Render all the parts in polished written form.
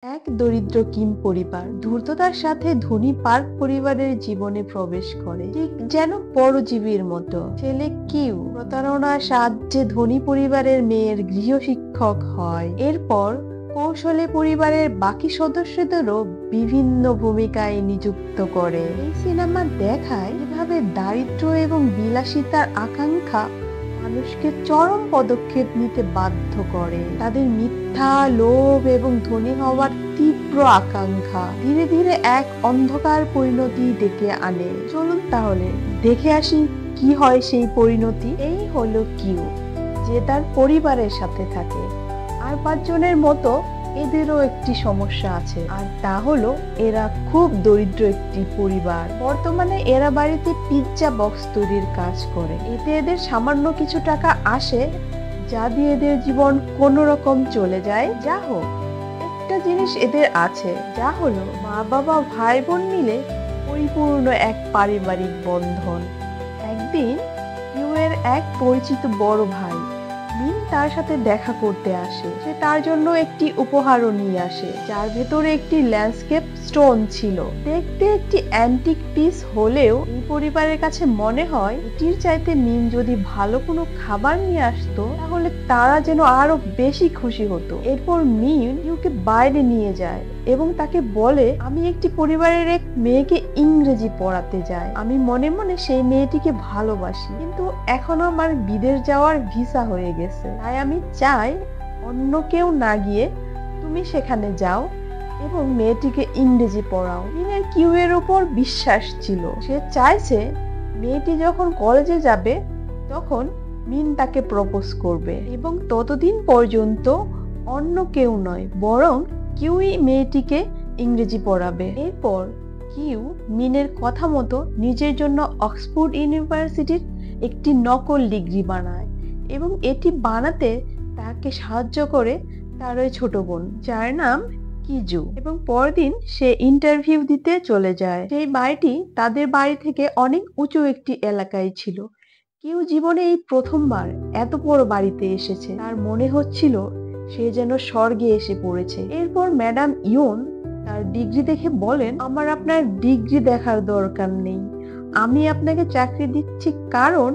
এক দরিদ্র কিম পরিবার ধূর্ততার সাথে ধনী পার্ক পরিবারের জীবনে প্রবেশ করে, ঠিক যেন পরজীবীর মতো। ছেলে কিউ প্রতারণার সাহায্যে ধনী পরিবারের মেয়ের গৃহশিক্ষক হয়। এরপর কৌশলে পরিবারের বাকি সদস্যদেরও বিভিন্ন ভূমিকায় নিযুক্ত করে। এই সিনেমা দেখায় কিভাবে দারিদ্র্য এবং বিলাসিতার আকাঙ্ক্ষা মানুষকে চরম পদক্ষেপ নিতে বাধ্য করে। তাদের মিথ্যা, লোভ এবং ধনী হওয়ার তীব্র আকাঙ্ক্ষা ধীরে ধীরে এক অন্ধকার পরিণতি ডেকে আনে। চলুন তাহলে দেখে আসি কি হয় সেই পরিণতি। এই হলো কিউ, যে তার পরিবারের সাথে থাকে। আর 5 জনের মতো এদেরও একটি সমস্যা আছে, আর তা হলো এরা খুব দরিদ্র একটি পরিবার। বর্তমানে এরা বাড়িতে পিৎজা বক্স তৈরির কাজ করে। এতে এদের সামান্য কিছু টাকা আসে, যা দিয়ে এদের জীবন কোনো রকম চলে যায়। যা হোক, একটা জিনিস এদের আছে, যা হলো মা বাবা ভাই বোন মিলে পরিপূর্ণ এক পারিবারিক বন্ধন। একদিন কিউ এর এক পরিচিত বড় ভাই মিন তার সাথে দেখা করতে আসে। সে তার জন্য একটি উপহারও নিয়ে আসে, যার ভেতরে একটি ল্যান্ডস্কেপ স্টোন ছিল। দেখতে একটি অ্যান্টিক পিস হলেও এই পরিবারের কাছে মনে হয় এটির চাইতে মিন যদি ভালো কোনো খাবার নিয়ে আসতো তাহলে তারা যেন আরো বেশি খুশি হতো। এরপর মিন কিউকে বাইরে নিয়ে যায় এবং তাকে বলে, আমি একটি পরিবারের এক মেয়েকে ইংরেজি পড়াতে যাই। আমি মনে মনে সেই মেয়েটিকে ভালোবাসি, কিন্তু এখন আমার বিদেশ যাওয়ার ভিসা হয়ে গেছে। তাই আমি চাই অন্য কেউ না গিয়ে তুমি সেখানে যাও এবং মেয়েটিকে ইংরেজি পড়াও। মিনের কিউ এর উপর বিশ্বাস ছিল। সে চাইছে মেয়েটি যখন কলেজে যাবে তখন মিন তাকে প্রপোজ করবে, এবং ততদিন পর্যন্ত অন্য কেউ নয় বরং কিউই মেয়েটিকে ইংরেজি পড়াবে। এরপর কিউ মিনের কথা মতো নিজের জন্য অক্সফোর্ড ইউনিভার্সিটির একটি নকল ডিগ্রি বানায়, এবং এটি বানাতে তাকে সাহায্য করে তার ওই ছোট বোন, যার নাম কিজু। এবং পরদিন সে ইন্টারভিউ দিতে চলে যায়। সেই বাড়িটি তাদের বাড়ি থেকে অনেক উঁচু একটি এলাকায় ছিল। কিউ জীবনে এই প্রথমবার এত বড় বাড়িতে এসেছে। তার মনে হচ্ছিল সে যেন স্বর্গে এসে পড়েছে। এরপর ম্যাডাম ইয়ন তার ডিগ্রি দেখে বলেন, আমার আপনার ডিগ্রি দেখার দরকার নেই, আমি আপনাকে চাকরি দিচ্ছি কারণ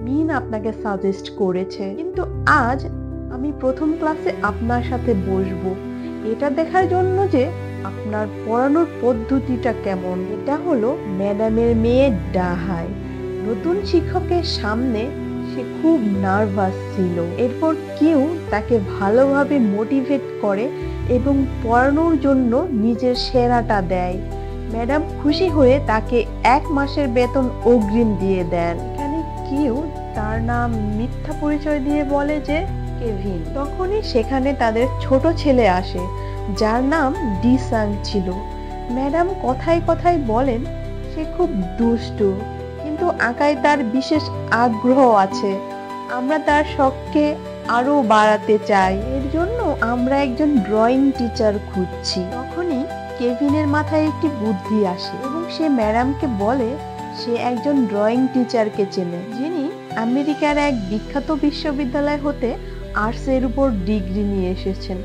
মিন আপনাকে সাজেস্ট করেছে। কিন্তু আজ আমি প্রথম ক্লাসে আপনার সাথে বসবো এটা দেখার জন্য যে আপনার পড়ানোর পদ্ধতিটা কেমন। এটা হলো ম্যাডামের মেয়ে ডাহাই। নতুন শিক্ষকের সামনে সে খুব নার্ভাস ছিল। এরপর কিউ তাকে ভালোভাবে মোটিভেট করে এবং পড়ানোর জন্য নিজের সেরাটা দেয়। ম্যাডাম খুশি হয়ে তাকে 1 মাসের বেতন অগ্রিম দিয়ে দেন। এখানে কিউ তার নাম মিথ্যা পরিচয় দিয়ে বলে যে কেভিন। তখনই সেখানে তাদের ছোট ছেলে আসে, যার নাম ডিসাং ছিল। ম্যাডাম কথায় কথায় বলেন সে খুব দুষ্টু, কিন্তু আঁকায় তার বিশেষ আগ্রহ আছে। আমরা তার শখকে আরো বাড়াতে চাই, এর জন্য আমরা একজন ড্রয়িং টিচার খুঁজছি। তখনই কেভিনের মাথায় একটি বুদ্ধি আসে এবং সে ম্যাডামকে বলে সে একজন ড্রয়িং টিচারকে চেনে, যিনি আমেরিকার এক বিখ্যাত বিশ্ববিদ্যালয় হতে আর্টসের উপর ডিগ্রি নিয়ে এসেছেন।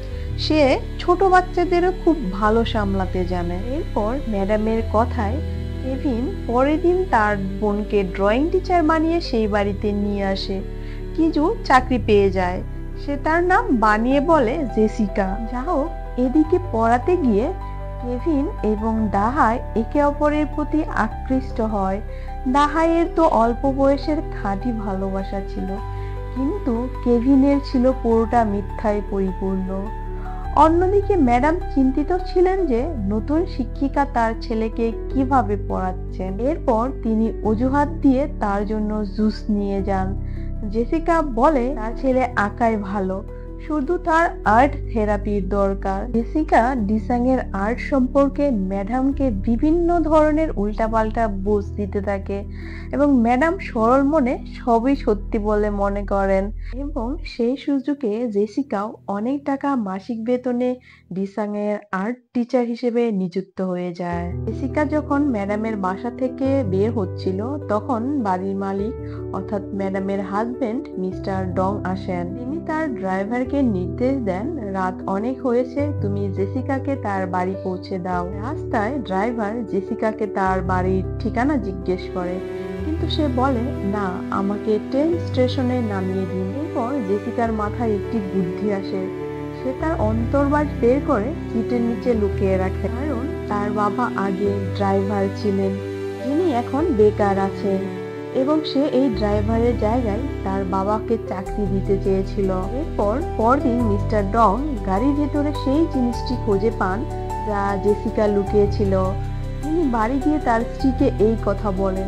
সে ছোট বাচ্চাদেরও খুব ভালো সামলাতে জানে। এরপর ম্যাডামের কথায় কেভিন পরের দিন তার বোনকে ড্রয়িং টিচার বানিয়ে সেই বাড়িতে নিয়ে আসে। কিজু চাকরি পেয়ে যায়। সে তার নাম বানিয়ে বলে জেসিকা। যা হোক, এদিকে পড়াতে গিয়ে কেভিন এবং ডাহাই একে অপরের প্রতি আকৃষ্ট হয়। ডাহাইয়ের তো অল্প বয়সের খাঁটি ভালোবাসা ছিল, কিন্তু কেভিনের ছিল পুরোটা মিথ্যায় পরিপূর্ণ। অন্যদিকে ম্যাডাম চিন্তিত ছিলেন যে নতুন শিক্ষিকা তার ছেলেকে কিভাবে পড়াচ্ছেন। এরপর তিনি অজুহাত দিয়ে তার জন্য জুস নিয়ে যান। জেসিকা বলে তার ছেলে আঁকায় ভালো, শুধু তার আর্ট থেরাপির দরকার। জেসিকা ডিসাং এর আর্ট সম্পর্কে ম্যাডামকে বিভিন্ন ধরনের উল্টাপাল্টা বুঝ দিতে থাকে, এবং ম্যাডাম সরল মনে সবই সত্যি বলে মনে করেন। এবং সেই সুযোগে জেসিকাও অনেক টাকা মাসিক বেতনে ডিসাং এর আর্ট টিচার হিসেবে নিযুক্ত হয়ে যায়। জেসিকা যখন ম্যাডামের বাসা থেকে বের হচ্ছিল তখন বাড়ির মালিক অর্থাৎ ম্যাডামের হাজবেন্ড মিস্টার ডং আসেন। তিনি তার ড্রাইভারকে ড্রাইভারকে নির্দেশ দেন, রাত অনেক হয়েছে, তুমি জেসিকাকে তার বাড়ি পৌঁছে দাও। রাস্তায় ড্রাইভার জেসিকাকে তার বাড়ির ঠিকানা জিজ্ঞেস করে, কিন্তু সে বলে, না, আমাকে ট্রেন স্টেশনে নামিয়ে দিন। এরপর জেসিকার মাথায় একটি বুদ্ধি আসে। সে তার অন্তর্বাস বের করে সিটের নিচে লুকিয়ে রাখে, কারণ তার বাবা আগে ড্রাইভার ছিলেন, যিনি এখন বেকার আছেন, এবং সে এই ড্রাইভারের জায়গায় তার বাবাকে চাকরি দিতে চেয়েছিল। এরপর পরদিন মিস্টার ডং গাড়ির ভেতরে সেই জিনিসটি খুঁজে পান যা জেসিকা লুকিয়েছিল। তিনি বাড়ি গিয়ে তার স্ত্রীকে এই কথা বলেন।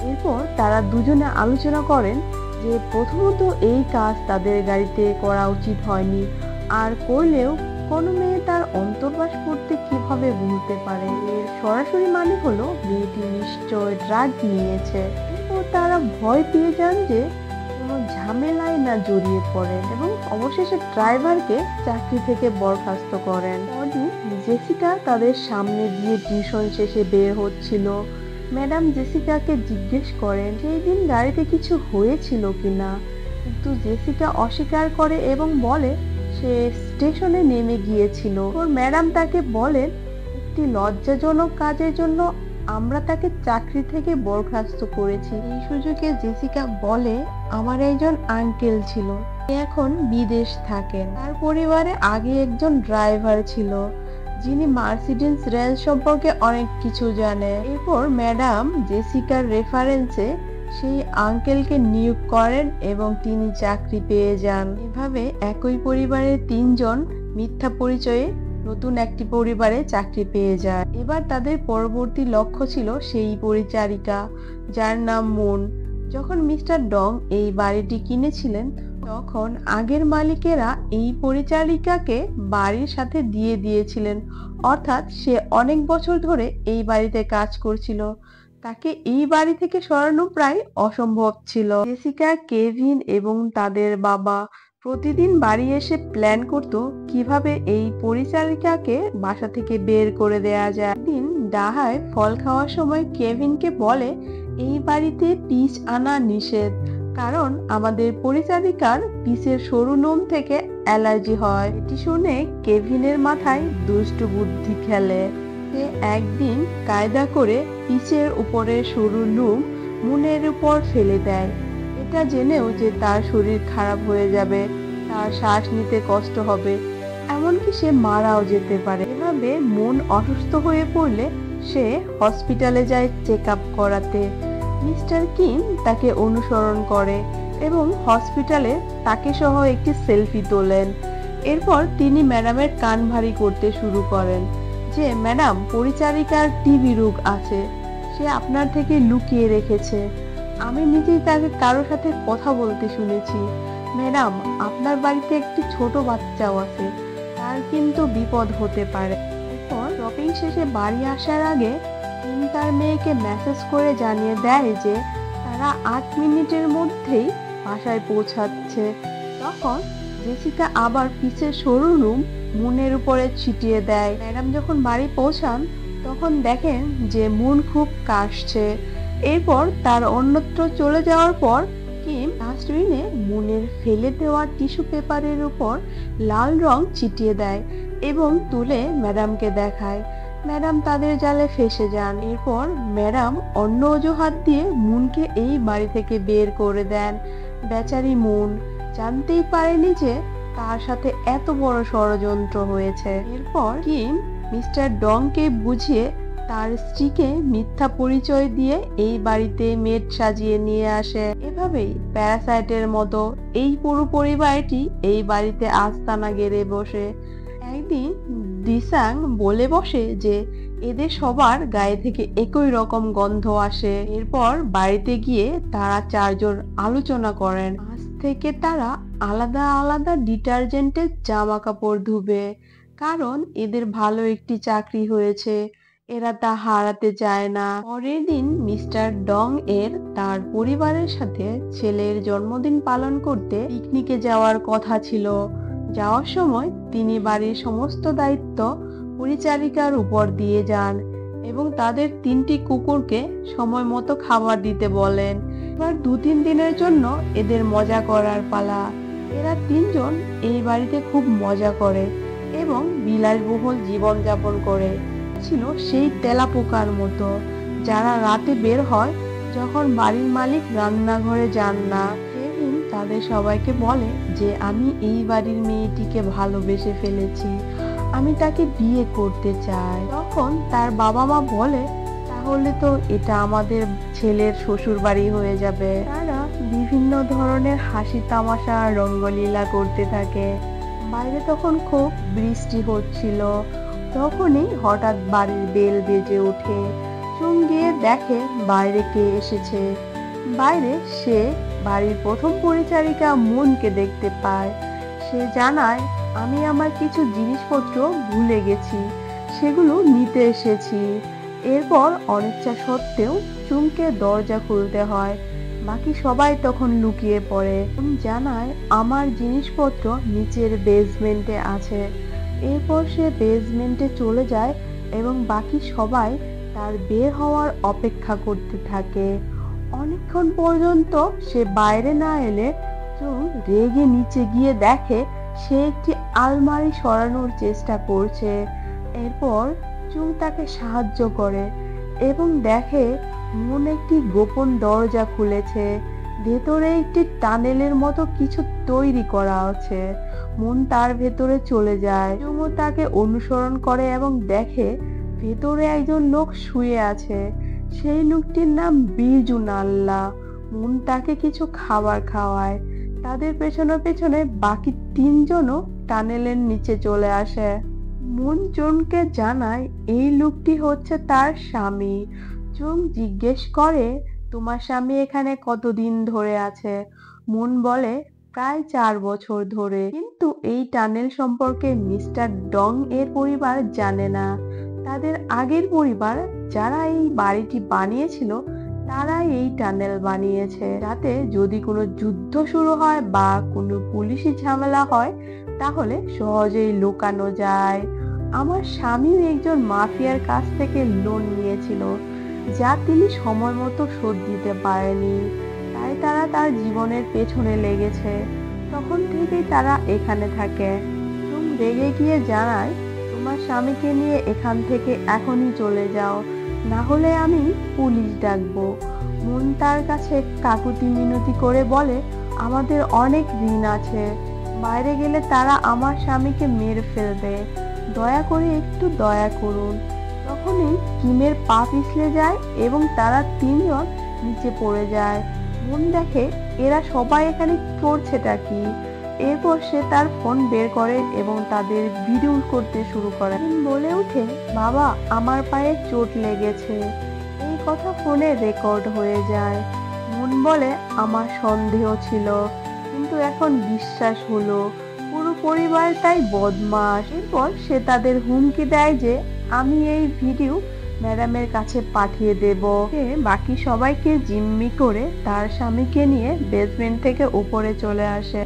এরপর তারা দুজনে আলোচনা করেন যে প্রথমত এই কাজ তাদের গাড়িতে করা উচিত হয়নি, আর করলেও কোনো মেয়ে তার অন্তর্বাস করতে কিভাবে ভুলতে পারে। এর সরাসরি মানে হলো মেয়েটি নিশ্চয় ড্রাগ নিয়েছে। এরপর তারা ভয় পেয়ে যান যে কোনো ঝামেলায় না জড়িয়ে পড়েন, এবং অবশেষে ড্রাইভারকে চাকরি থেকে বরখাস্ত করেন। পরদিন জেসিকা তাদের সামনে দিয়ে টিউশন শেষে বের হচ্ছিল। ম্যাডাম জেসিকাকে জিজ্ঞেস করেন সেই দিন গাড়িতে কিছু হয়েছিল কিনা, কিন্তু জেসিকা অস্বীকার করে এবং বলে সে স্টেশনে নেমে গিয়েছিল। ওর ম্যাডাম তাকে বলেন, একটি লজ্জাজনক কাজের জন্য আমরা তাকে চাকরি থেকে বরখাস্ত করেছি। এই সুযোগে জেসিকা বলে, আমার একজন আঙ্কেল ছিল, এখন বিদেশ থাকেন। তার পরিবারে আগে একজন ড্রাইভার ছিল, যিনি মার্সিডিজ রেঞ্জ সম্পর্কে অনেক কিছু জানে। এরপর ম্যাডাম জেসিকার রেফারেন্সে সেই আঙ্কেলকে নিয়োগ করেন এবং তিনি চাকরি পেয়ে যান। এভাবে একই পরিবারের তিনজন মিথ্যা পরিচয়ে নতুন একটি পরিবারে চাকরি পেয়ে যায়। এবার তাদের পরবর্তী লক্ষ্য ছিল সেই পরিচারিকা, যার নাম মুন। যখন মিস্টার ডং এই বাড়িটি কিনেছিলেন, তখন আগের মালিকেরা এই পরিচারিকাকে বাড়ির সাথে দিয়ে দিয়েছিলেন, অর্থাৎ সে অনেক বছর ধরে এই বাড়িতে কাজ করছিল। তাকে এই বাড়ি থেকে সরানো প্রায় অসম্ভব ছিল। জেসিকা, কেভিন এবং তাদের বাবা প্রতিদিন বাড়ি এসে প্ল্যান করত কিভাবে এই পরিচারিকাকে বাসা থেকে বের করে দেয়া যায়। একদিন ডাহায় ফল খাওয়ার সময় কেভিনকে বলে, এই বাড়িতে পিচ আনা নিষেধ, কারণ আমাদের পরিচারিকার পিচের সরু নোম থেকে অ্যালার্জি হয়। এটি শুনে কেভিনের মাথায় দুষ্টু বুদ্ধি খেলে। সে একদিন কায়দা করে পিচের উপরে সরু নোম মুনের উপর ফেলে দেয়, এটা জেনেও যে তার শরীর খারাপ হয়ে যাবে, তার শ্বাস নিতে কষ্ট হবে, এমনকি সে মারাও যেতে পারে। এভাবে মন অসুস্থ হয়ে পড়লে সে হসপিটালে যায় চেক আপ করাতে। মিস্টার কিম তাকে অনুসরণ করে এবং হসপিটালে তাকে সহ একটি সেলফি তোলেন। এরপর তিনি ম্যাডামের কান ভারী করতে শুরু করেন যে, ম্যাডাম, পরিচারিকার টিবি রোগ আছে, সে আপনার থেকে লুকিয়ে রেখেছে। আমি নিজেই তাকে কারোর সাথে কথা বলতে শুনেছি। ম্যাডাম, আপনার বাড়িতে একটি ছোট বাচ্চাও আছে, তার কিন্তু বিপদ হতে পারে। এরপর শপিং শেষে বাড়ি আসার আগে তিনি তার মেয়েকে মেসেজ করে জানিয়ে দেয় যে তারা 8 মিনিটের মধ্যেই বাসায় পৌঁছাচ্ছে। তখন জেসিকা আবার পিছের সরু রুম মুনের উপরে ছিটিয়ে দেয়। ম্যাডাম যখন বাড়ি পৌঁছান তখন দেখেন যে মুন খুব কাশছে। এরপর তার অন্যত্র চলে যাওয়ার পর কিম ডাস্টবিনে মুনের ফেলে দেওয়া টিস্যু পেপারের উপর লাল রং ছিটিয়ে দেয় এবং তুলে ম্যাডামকে দেখায়। ম্যাডাম তাদের জালে ফেসে যান। এরপর ম্যাডাম অন্য অজুহাত দিয়ে মুনকে এই বাড়ি থেকে বের করে দেন। বেচারি মুন জানতেই পারেনি যে তার সাথে এত বড় ষড়যন্ত্র হয়েছে। এরপর কিম মিস্টার ডংকে বুঝিয়ে তার স্ত্রীকে মিথ্যা পরিচয় দিয়ে এই বাড়িতে মেড সাজিয়ে নিয়ে আসে। এভাবেই প্যারাসাইটের মতো এই পুরো পরিবারটি এই বাড়িতে আস্তানা গেড়ে বসে। একদিন দিসাং বলে বসে যে এদের সবার গায়ে থেকে একই রকম গন্ধ আসে। এরপর বাড়িতে গিয়ে তারা চারজন আলোচনা করেন আজ থেকে তারা আলাদা আলাদা ডিটারজেন্টের জামা কাপড় ধুবে, কারণ এদের ভালো একটি চাকরি হয়েছে, এরা তা হারাতে চায় না। পরের দিন মিস্টার ডং এর তার পরিবারের সাথে ছেলের জন্মদিন পালন করতে পিকনিকে যাওয়ার কথা ছিল। যাওয়ার সময় তিনি বাড়ির সমস্ত দায়িত্ব পরিচারিকার উপর দিয়ে যান এবং তাদের 3টি কুকুরকে সময় মতো খাবার দিতে বলেন। এবার 2-3 দিনের জন্য এদের মজা করার পালা। এরা তিনজন এই বাড়িতে খুব মজা করে এবং বিলাসবহুল জীবনযাপন করে। ছিল সেই তেলাপোকার মতো যারা রাতে বের হয় যখন বাড়ির মালিক রান্নাঘরে যান না। কেভিন তাদের সবাইকে বলে যে আমি এই বাড়ির মেয়েটিকে ভালোবেসে ফেলেছি, আমি তাকে বিয়ে করতে চাই। তখন তার বাবা মা বলে তাহলে তো এটা আমাদের ছেলের শ্বশুর বাড়ি হয়ে যাবে। তারা বিভিন্ন ধরনের হাসি তামাশা রঙ্গলীলা করতে থাকে। বাইরে তখন খুব বৃষ্টি হচ্ছিল। তখনই হঠাৎ বাড়ির বেল বেজে ওঠে। চুম গিয়ে দেখে বাইরে কে এসেছে। বাইরে সে বাড়ির প্রথম পরিচারিকা মুনকে দেখতে পায়। সে জানায় আমি আমার কিছু জিনিসপত্র ভুলে গেছি, সেগুলো নিতে এসেছি। এরপর অনিচ্ছা সত্ত্বেও চুমকে দরজা খুলতে হয়। বাকি সবাই তখন লুকিয়ে পড়ে। জানায় আমার জিনিসপত্র নিচের বেসমেন্টে আছে। এরপর সে বেসমেন্টে চলে যায় এবং বাকি সবাই তার বের হওয়ার অপেক্ষা করতে থাকে। অনেকক্ষণ পর্যন্ত সে বাইরে না এলে চুম রেগে নিচে গিয়ে দেখে সে একটি আলমারি সরানোর চেষ্টা করছে। এরপর চুম তাকে সাহায্য করে এবং দেখে মুন একটি গোপন দরজা খুলেছে। ভেতরে একটি টানেলের মতো কিছু তৈরি করা আছে। মুন তার ভেতরে চলে যায়। চুমও তাকে অনুসরণ করে এবং দেখে ভেতরে একজন লোক শুয়ে আছে। সেই লোকটির নাম বিরজু নাল্লা। মুন তাকে কিছু খাবার খাওয়ায়। তাদের পেছনে পেছনে বাকি তিনজনও টানেলের নিচে চলে আসে। মুন চুনকে জানায় এই লোকটি হচ্ছে তার স্বামী। চুন জিজ্ঞেস করে তোমার স্বামী এখানে কতদিন ধরে আছে? মুন বলে প্রায় 4 বছর ধরে, কিন্তু এই টানেল সম্পর্কে মিস্টার ডং এর পরিবার জানে না। তাদের আগের পরিবার যারা এই বাড়িটি বানিয়েছিল তারা এই টানেল বানিয়েছে যাতে যদি কোনো যুদ্ধ শুরু হয় বা কোনো পুলিশি ঝামেলা হয় তাহলে সহজেই লুকানো যায়। আমার স্বামীও একজন মাফিয়ার কাছ থেকে লোন নিয়েছিল যা তিনি সময় মতো শোধ দিতে পারেনি, তাই তারা তার জীবনের পেছনে লেগেছে। তখন থেকেই তারা এখানে থাকে। তুমি রেগে গিয়ে জানায় তোমার স্বামীকে নিয়ে এখান থেকে এখনই চলে যাও, না হলে আমি পুলিশ ডাকবো। মুন তার কাছে কাকুতি মিনতি করে বলে আমাদের অনেক ঋণ আছে, বাইরে গেলে তারা আমার স্বামীকে মেরে ফেলবে, দয়া করে একটু দয়া করুন। তখনই কিমের পা পিছলে যায় এবং তারা তিনজন নিচে পড়ে যায়। মুন দেখে এরা সবাই এখানে করছেটা কি। এরপর সে তার ফোন বের করে এবং তাদের ভিডিও করতে শুরু করে। বলে ওঠে বাবা আমার পায়ে চোট লেগেছে। এই কথা ফোনে রেকর্ড হয়ে যায়। মুন বলে আমার সন্দেহ ছিল কিন্তু এখন বিশ্বাস হলো, পুরো পরিবারটাই বদমাশ। এরপর সে তাদের হুমকি দেয় যে আমি এই ভিডিও ম্যাডামের কাছে পাঠিয়ে দেব। সে বাকি সবাইকে জিম্মি করে তার স্বামীকে নিয়ে বেসমেন্ট থেকে উপরে চলে আসে।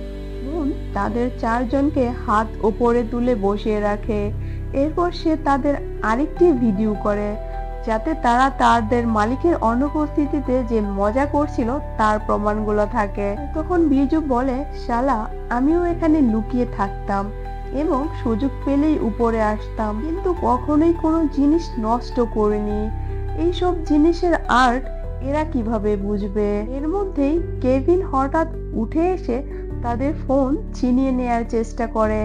মুন তাদের চারজনকে হাত উপরে তুলে বসিয়ে রাখে। এরপর সে তাদের আরেকটি ভিডিও করে যাতে তারা তাদের মালিকের অনুপস্থিতিতে যে মজা করছিল তার প্রমাণগুলো থাকে। তখন বিজু বলে শালা আমিও এখানে লুকিয়ে থাকতাম এবং সুযোগ পেলেই উপরে আসতাম, কিন্তু কখনোই কোনো জিনিস নষ্ট করিনি। এইসব জিনিসের আর্ট এরা কিভাবে বুঝবে? এর মধ্যেই কেভিন হঠাৎ উঠে এসে তাদের ফোন ছিনিয়ে নেয়ার চেষ্টা করে।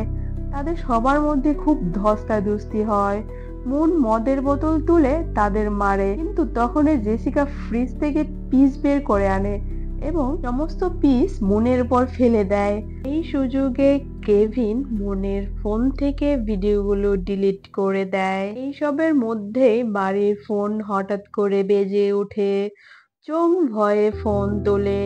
তাদের সবার মধ্যে খুব ধস্তাধস্তি হয়। মুন মদের বোতল তুলে তাদের মারে, কিন্তু তখনই জেসিকা ফ্রিজ থেকে পিস বের করে আনে এবং সমস্ত পিস মুনের উপর ফেলে দেয়। এই সুযোগে কেভিন মুনের ফোন থেকে ভিডিওগুলো ডিলিট করে দেয়। এইসবের মধ্যেই বাড়ির ফোন হঠাৎ করে বেজে ওঠে। চোং ভয়ে ফোন তোলে।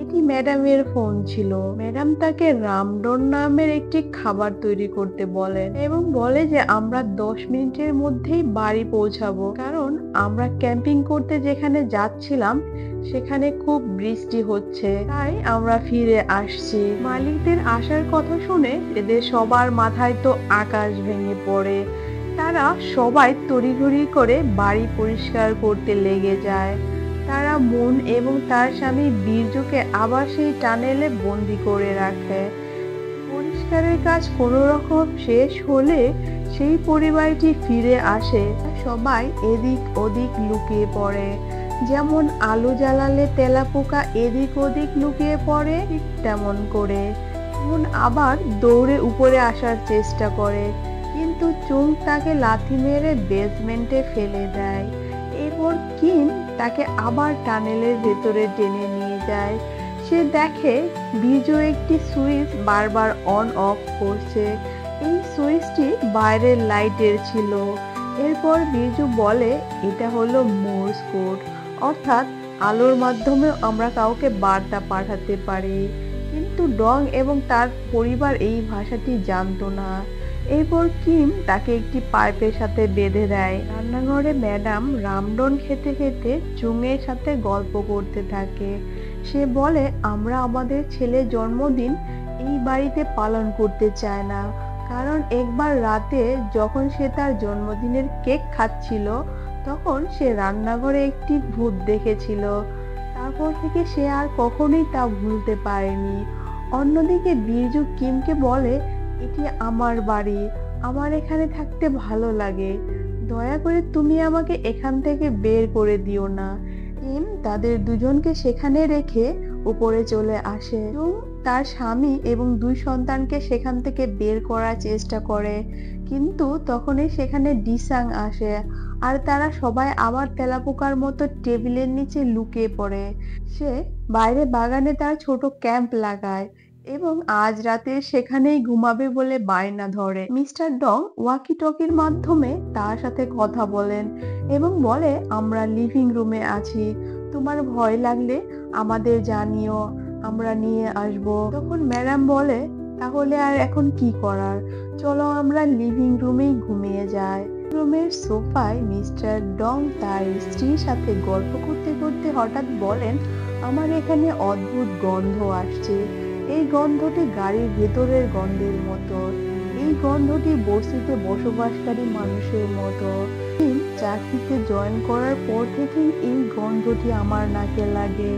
এটি ম্যাডামের ফোন ছিল। ম্যাডাম তাকে রামডন নামের একটি খাবার তৈরি করতে বলেন এবং বলে যে আমরা 10 মিনিটের মধ্যেই বাড়ি পৌঁছাবো, কারণ আমরা ক্যাম্পিং করতে যেখানে যাচ্ছিলাম সেখানে খুব বৃষ্টি হচ্ছে, তাই আমরা ফিরে আসছি। মালিকদের আসার কথা শুনে এদের সবার মাথায় তো আকাশ ভেঙে পড়ে। তারা সবাই তড়িঘড়ি করে বাড়ি পরিষ্কার করতে লেগে যায়। তারা মুন এবং তার স্বামী বীরজুকে আবার সেই টানেলে বন্দি করে রাখে। পরিষ্কারের কাজ কোনো রকম শেষ হলে সেই পরিবারটি ফিরে আসে। সবাই এদিক ওদিক লুকিয়ে পড়ে, যেমন আলো জ্বালালে তেলাপোকা এদিক ওদিক লুকিয়ে পড়ে, ঠিক তেমন করে মন আবার দৌড়ে উপরে আসার চেষ্টা করে, কিন্তু চুং তাকে লাথি মেরে বেসমেন্টে ফেলে দেয়। এরপর কিম তাকে আবার টানেলের ভেতরে টেনে নিয়ে যায়। সে দেখে বিজু একটি সুইচ বারবার অন অফ করছে। এই সুইচটি বাইরের লাইটের ছিল। এরপর বিজু বলে এটা হলো মোর্স কোড, অর্থাৎ আলোর মাধ্যমে আমরা কাউকে বার্তা পাঠাতে পারি। কিন্তু ডং এবং তার পরিবার এই ভাষাটি জানতো না। এরপর কিম তাকে একটি পাইপের সাথে বেঁধে দেয়। রান্নাঘরে ম্যাডাম রামডন খেতে খেতে চুংয়ের সাথে গল্প করতে থাকে। সে বলে আমরা আমাদের ছেলের জন্মদিন এই বাড়িতে পালন করতে চায় না, কারণ একবার রাতে যখন সে তার জন্মদিনের কেক খাচ্ছিল তখন সে রান্নাঘরে একটি ভূত দেখেছিল। তারপর থেকে সে আর কখনোই তা ভুলতে পারেনি। অন্যদিকে বিরজু কিমকে বলে এটি আমার বাড়ি, আমার এখানে থাকতে ভালো লাগে, দয়া করে তুমি আমাকে এখান থেকে বের করে দিও না। কিম তাদের দুজনকে সেখানে রেখে উপরে চলে আসে। চুং তার স্বামী এবং দুই সন্তানকে সেখান থেকে বের করার চেষ্টা করে, কিন্তু তখনই সেখানে ডিসাং আসে আর তারা সবাই আবার তেলাপোকার মতো টেবিলের নিচে লুকিয়ে পড়ে। সে বাইরে বাগানে তার ছোট ক্যাম্প লাগায় এবং আজ রাতে সেখানেই ঘুমাবে বলে বায়না ধরে। মিস্টার ডং ওয়াকি টকির মাধ্যমে তার সাথে কথা বলেন এবং বলে আমরা লিভিং রুমে আছি, তোমার ভয় লাগলে আমাদের জানিও, আমরা নিয়ে আসব। তখন ম্যাডাম বলে তাহলে আর এখন কি করার, চলো আমরা লিভিং রুমেই ঘুমিয়ে যাই। রুমের সোফায় মিস্টার ডং তার স্ত্রীর সাথে গল্প করতে করতে হঠাৎ বলেন আমার এখানে অদ্ভুত গন্ধ আসছে। এই গন্ধটি গাড়ির ভেতরের গন্ধের মতো, এই গন্ধটি বস্তিতে বসবাসকারী মানুষের মতো। চাকরিতে জয়েন করার পর থেকেই এই গন্ধটি আমার নাকে লাগে।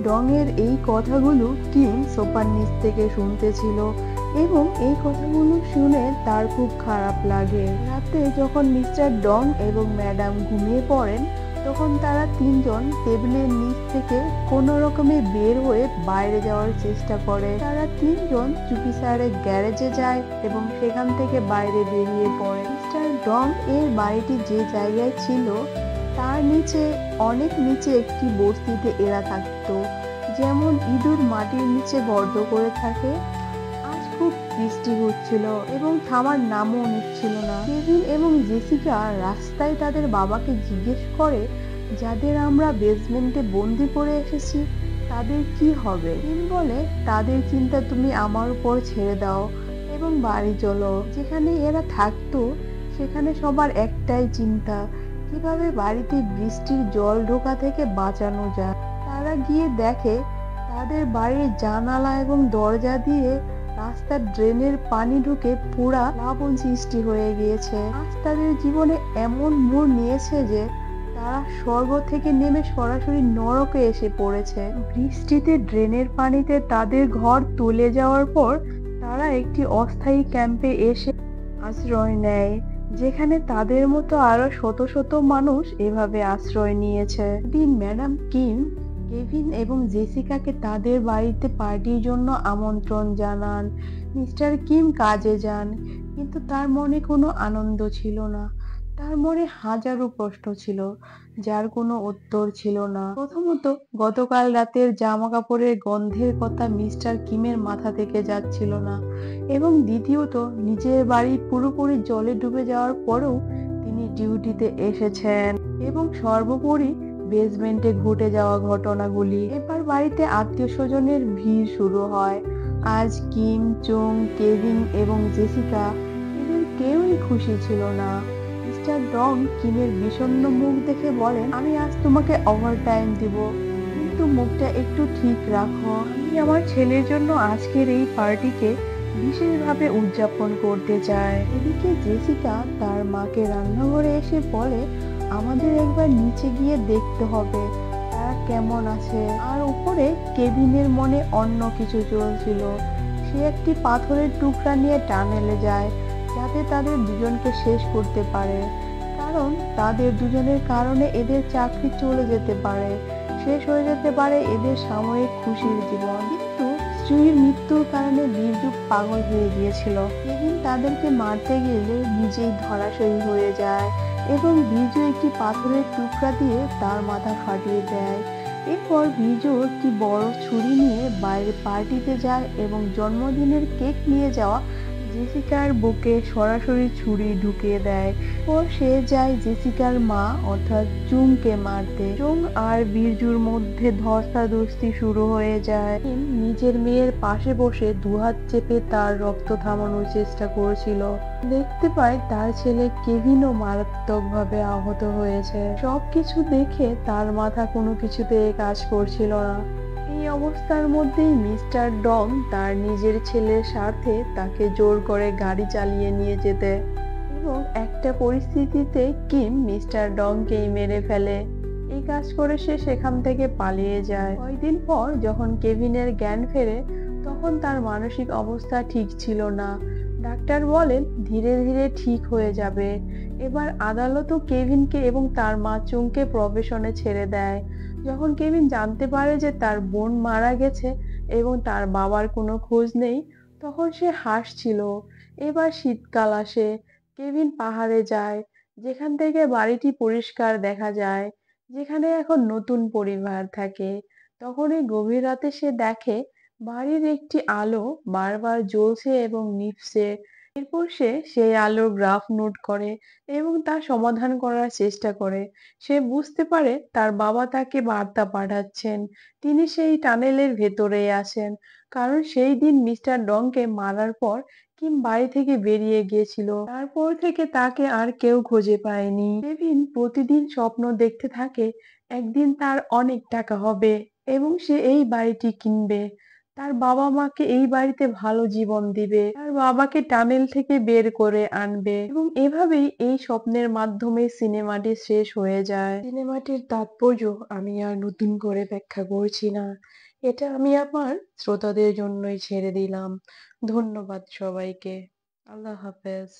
ডং এর এই কথাগুলো কিম সোফার নিচ থেকে শুনতেছিল এবং এই কথাগুলো শুনে তার খুব খারাপ লাগে। রাতে যখন মিস্টার ডং এবং ম্যাডাম ঘুমিয়ে পড়েন তখন তারা তিনজন টেবিলের নিচ থেকে কোনো রকমে বের হয়ে বাইরে যাওয়ার চেষ্টা করে। তারা তিনজন চুপিসারে গ্যারেজে যায় এবং সেখান থেকে বাইরে বেরিয়ে পড়ে। মিস্টার ডং এর বাড়িটি যে জায়গায় ছিল তার নিচে অনেক নিচে একটি বস্তিতে এরা থাকতো, যেমন ইঁদুর মাটির নিচে গর্ত করে থাকে। আজ খুব বৃষ্টি হচ্ছিল এবং থামার নামও নিচ্ছিল না। কেভিন এবং জেসিকা রাস্তায় তাদের বাবাকে জিজ্ঞেস করে যাদের আমরা বেসমেন্টে বন্দি করে এসেছি তাদের কি হবে। কিম বলে তাদের চিন্তা তুমি আমার উপর ছেড়ে দাও এবং বাড়ি চলো। যেখানে এরা থাকতো সেখানে সবার একটাই চিন্তা কিভাবে বাড়িতে বৃষ্টির জল ঢোকা থেকে বাঁচানো যায়। তারা গিয়ে দেখে তাদের বাড়ির জানালা এবং দরজা দিয়ে রাস্তার ড্রেনের পানি ঢুকে পুরা প্লাবন সৃষ্টি হয়ে গিয়েছে। আজ তাদের জীবনে এমন মোড় নিয়েছে যে তারা স্বর্গ থেকে নেমে সরাসরি নরকে এসে পড়েছে। বৃষ্টিতে ড্রেনের পানিতে তাদের ঘর তুলে যাওয়ার পর তারা একটি অস্থায়ী ক্যাম্পে এসে আশ্রয় নেয়, যেখানে তাদের মতো আরো শত শত মানুষ এভাবে আশ্রয় নিয়েছে। দিন ম্যাডাম কিম কেভিন এবং জেসিকাকে তাদের বাড়িতে পার্টির জন্য আমন্ত্রণ জানান। মিস্টার কিম কাজে যান, কিন্তু তার মনে কোনো আনন্দ ছিল না। তার মনে হাজারো প্রশ্ন ছিল যার কোনো উত্তর ছিল না। প্রথমত, গতকাল রাতের জামা কাপড়ের গন্ধের কথা মিস্টার কিমের মাথা থেকে যাচ্ছিল না, এবং দ্বিতীয়ত নিজের বাড়ি পুরোপুরি জলে ডুবে যাওয়ার পরেও তিনি ডিউটিতে এসেছেন, এবং সর্বোপরি বেসমেন্টে ঘটে যাওয়া ঘটনাগুলি। এবার বাড়িতে আত্মীয় স্বজনের ভিড় শুরু হয়। আজ কিম, চুং, কেভিন এবং জেসিকা এদের কেউই খুশি ছিল না। মিস্টার ডং কিমের বিষণ্ণ মুখ দেখে বলেন আমি আজ তোমাকে ওভারটাইম দিব, কিন্তু মুখটা একটু ঠিক রাখো। আমি আমার ছেলের জন্য আজকের এই পার্টিকে বিশেষভাবে উদযাপন করতে চাই। এদিকে জেসিকা তার মাকে রান্নাঘরে এসে বলে আমাদের একবার নিচে গিয়ে দেখতে হবে তারা কেমন আছে। আর উপরে কেভিনের মনে অন্য কিছু চলছিল। সে একটি পাথরের টুকরা নিয়ে টানেলে যায় যাতে তাদের দুজনকে শেষ করতে পারে, কারণ তাদের দুজনের কারণে এদের চাকরি চলে যেতে পারে, শেষ হয়ে যেতে পারে এদের সাময়িক খুশির জীবন। কিন্তু স্ত্রীর মৃত্যুর কারণে বীরজু পাগল হয়ে গিয়েছিল। কেভিন তাদেরকে মারতে গেলে নিজেই ধরাশয়ী হয়ে যায় এবং বীরজু একটি পাথরের টুকরা দিয়ে তার মাথা ফাটিয়ে দেয়। এরপর বীরজু একটি বড় ছুরি নিয়ে বাইরে পার্টিতে যায় এবং জন্মদিনের কেক নিয়ে যাওয়া জেসিকার বুকে সরাসরি ছুরি ঢুকিয়ে দেয়। পর সে যায় জেসিকার মা অর্থাৎ জুংকে মারতে। জুং আর বীরজুর মধ্যে ধস্তাধস্তি শুরু হয়ে যায়। নিজের মেয়ের পাশে বসে দুহাত চেপে তার রক্ত থামানোর চেষ্টা করছিল। দেখতে পায় তার ছেলে কেভিনও মারাত্মকভাবে আহত হয়েছে। সবকিছু দেখে তার মাথা কোনো কিছুতে কাজ করছিল না। এই অবস্থার মধ্যেই মিস্টার ডং তার নিজের ছেলের স্বার্থে তাকে জোর করে গাড়ি চালিয়ে নিয়ে যেতে এবং একটা পরিস্থিতিতে কিম মিস্টার ডংকেই মেরে ফেলে। এই কাজ করে সে সেখান থেকে পালিয়ে যায়। কয়েকদিন পর যখন কেভিনের জ্ঞান ফেরে তখন তার মানসিক অবস্থা ঠিক ছিল না। ডাক্তার বলেন ধীরে ধীরে ঠিক হয়ে যাবে। এবার আদালতও কেভিনকে এবং তার মা চুংকে প্রবেশনে ছেড়ে দেয়। যখন কেভিন জানতে পারে যে তার বোন মারা গেছে এবং তার বাবার কোনো খোঁজ নেই, তখন সে হাসছিল। এবার শীতকাল আসে। কেভিন পাহাড়ে যায়, যেখান থেকে বাড়িটি পরিষ্কার দেখা যায়, যেখানে এখন নতুন পরিবার থাকে। তখনই গভীর রাতে সে দেখে বাড়ির একটি আলো বারবার জ্বলছে এবং নিভছে। এরপর সে সেই আলোর গ্রাফ নোট করে এবং তা সমাধান করার চেষ্টা করে। সে বুঝতে পারে তার বাবা তাকে বার্তা পাঠাচ্ছেন, তিনি সেই টানেলের ভেতরেই আছেন, কারণ সেই দিন মিস্টার ডংকে মারার পর কিম বাড়ি থেকে বেরিয়ে গিয়েছিল। তারপর থেকে তাকে আর কেউ খুঁজে পায়নি। কেভিন প্রতিদিন স্বপ্ন দেখতে থাকে একদিন তার অনেক টাকা হবে এবং সে এই বাড়িটি কিনবে, তার বাবা মাকে এই বাড়িতে ভালো জীবন দিবে, তার বাবাকে টানেল থেকে বের করে আনবে এবং এভাবেই এই স্বপ্নের মাধ্যমে সিনেমাটি শেষ হয়ে যায়। সিনেমাটির তাৎপর্য আমি আর নতুন করে ব্যাখ্যা করছি না, এটা আমি আমার শ্রোতাদের জন্যই ছেড়ে দিলাম। ধন্যবাদ সবাইকে। আল্লাহ হাফেজ।